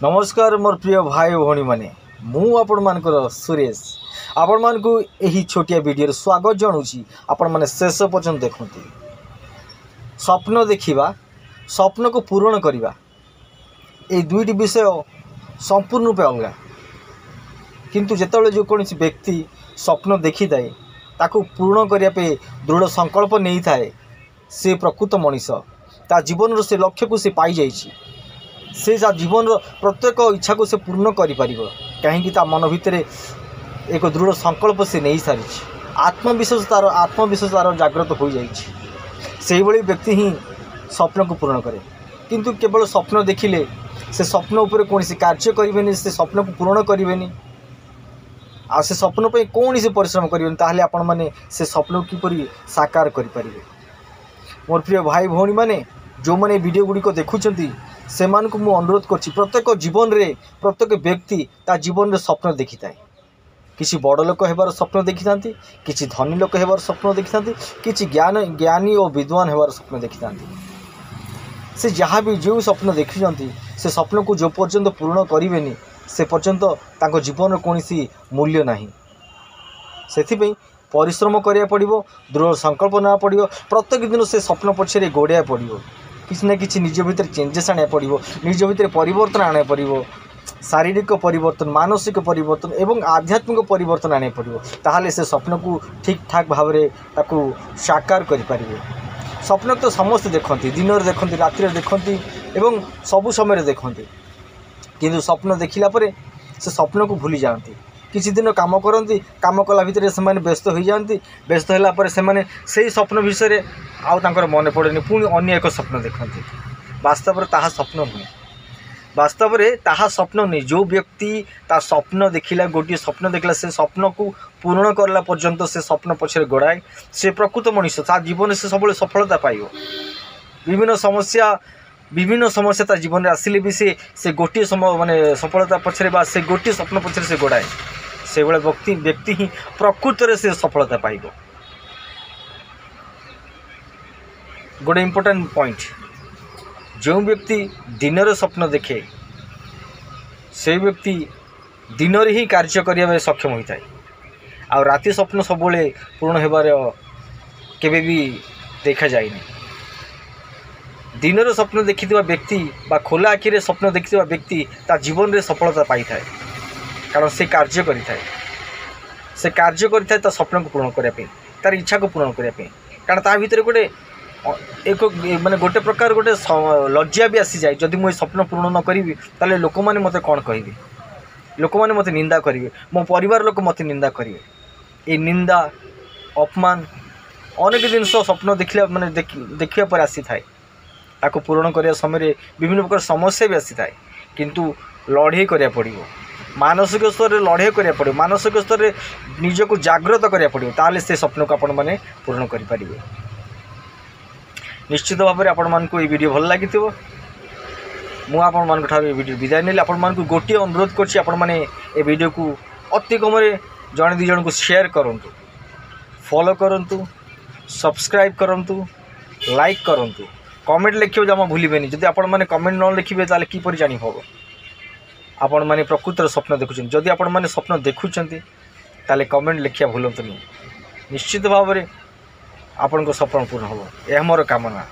नमस्कार मोर प्रिय भाई भौणी मैंने आपण मानकर सुरेश आपण मान को यही छोटिया वीडियो स्वागत जनाऊँगी। आपण मैंने शेष पर्यंत देखते स्वप्न देखा स्वप्न को पूरण करवा ये दुईटी विषय संपूर्ण रूपे अलग किंतु जिते जो कौन व्यक्ति स्वप्न देखी थाए ताकू पूर्ण करने दृढ़ संकल्प नहीं थाए से प्रकृत मनीष ता जीवन से लक्ष्य को से पाई जाइए से जीवन प्रत्येक इच्छा को से पूर्ण कर कहीं मन भितर एक दृढ़ संकल्प से नहीं सारी आत्मविश्वास तार जागृत हो जाइए व्यक्ति ही स्वप्न को पूर्ण करे किंतु केवल स्वप्न देखिले से स्वप्न उपर कौन कार्य करें से स्वप्न को पूर्ण करें आ से स्वप्न पर कौन से परिश्रम करें ताहले आपण माने से स्वप्न किपरि साकार करें। मोर प्रिय भाई भौणी माने जो मैंने वीडियो गुड़िक देखुंट से मु अनुरोध कर प्रत्येक जीवन रे प्रत्येक व्यक्ति ता जीवन रे स्वप्न देखी थाए किसी बड़ लोक होबार स्वप्न देखी था किसी धनी लोक होबार स्वप्न देखी था किसी ज्ञानी और विद्वान होबार स्वप्न देखी था से जहाँ भी जो स्वप्न देखी से स्वप्न को जो पर्यंत पूर्ण करें से पर्यंत तांको जीवन कौन मूल्य नहीं से परिश्रम करा पड़ो दृढ़ संकल्प ना पड़ो प्रत्येक दिन से स्वप्न पछरे गोड़िया पड़ो किसी ना कि निज भितर चेंजेस आने पड़ो निज भितर परिवर्तन आने पड़ो शारीरिक परिवर्तन मानसिक परिवर्तन एवं आध्यात्मिक परिवर्तन आने पड़ो ताहले से स्वप्न को ठीक ठाक भाव में ताकू साकार करें। स्वप्न तो समस्त देखती दिन में देखती रात देखती एवं सबु समय देखती किंतु स्वप्न देखिला परे से स्वप्न को भूली जाती किसी दिन काम करती काम कला भितर से व्यस्त हो जाती व्यस्त होगापर से स्वप्न विषय आउ मन पड़े पुणी अन्य एक स्वप्न देखती वास्तव में ताहा स्वप्न नुहे वास्तव में ताहा स्वप्न नहीं जो व्यक्ति ता स्वप्न देखला गोटे स्वप्न देखला से स्वप्न को पूर्ण करला पर्यंत से स्वप्न पछरे गोड़ाए से प्रकृत मनुष्य ता जीवन से सब सफलता पाइब विभिन्न समस्या ता जीवन में आसिले भी से गोटे माने सफलता पछरे बा से गोटे स्वप्न पछरे से गोड़ाए से व्यक्ति ही प्रकृत रे से सफलता पाइब। गोटे इम्पोर्टेंट पॉइंट जो व्यक्ति दिन रे स्वप्न देखे से व्यक्ति दिन रे ही कार्य करने सक्षम होता है आ राति स्वप्न सब पूर्ण होबार केबे भी देखा जाए दिन रे स्वप्न देखि व्यक्ति बा खोला आखिरे स्वप्न देखि व्यक्ति ता जीवन रे सफलता पाई थाए कारण से कार्य करिଥାଏ ता स्वप्न को पूर्ण करने तार इच्छा को पूर्ण करने कारण ता भीतर गोटे एक माने गोटे प्रकार गोटे लज्जा भी आसी जाए जदि मुझे स्वप्न पूर्ण न करी ताले लोक माने मते कौन कहिबे लोक माने मते निंदा करिवे मो परिवार लोक मते निंदा करिवे ए निंदा अपमान अनेक जिनस स्वप्न देखिला माने देखिया पर आसी थाए ताको पूर्ण करने समय विभिन्न प्रकार समस्या भी आसी थाए किंतु लड़े करिया पड़िबो मानसिक स्तर में लड़े करिया पड़िबो मानसिक स्तर में निज को जागृत करिया पड़िबो ताले से स्वप्न को आपण माने पूर्ण करि परिबे। निश्चित भाव में आपण मान को ये वीडियो भल लगी मु आपण मान ठार वीडियो विदाय नेली आपण मान को गोटे अनुरोध करछि आपण माने ए वीडियो को अति कम जड़े दि जन को शेयर करंतु फॉलो करंतु सब्सक्राइब करंतु लाइक करंतु कमेंट लिखियो जमा भूलिबेनी जदि आपण माने कमेंट न लिखिबे ताले की परि जानि होबो आपण माने प्रकृतर स्वप्न देखुछन जदि आपण माने स्वप्न देखुछंती ताले कमेंट लिखिया भूलंतु नहीं निश्चित भाव में आपण को स्वप्न पूर्ण हो यह मोर कामना।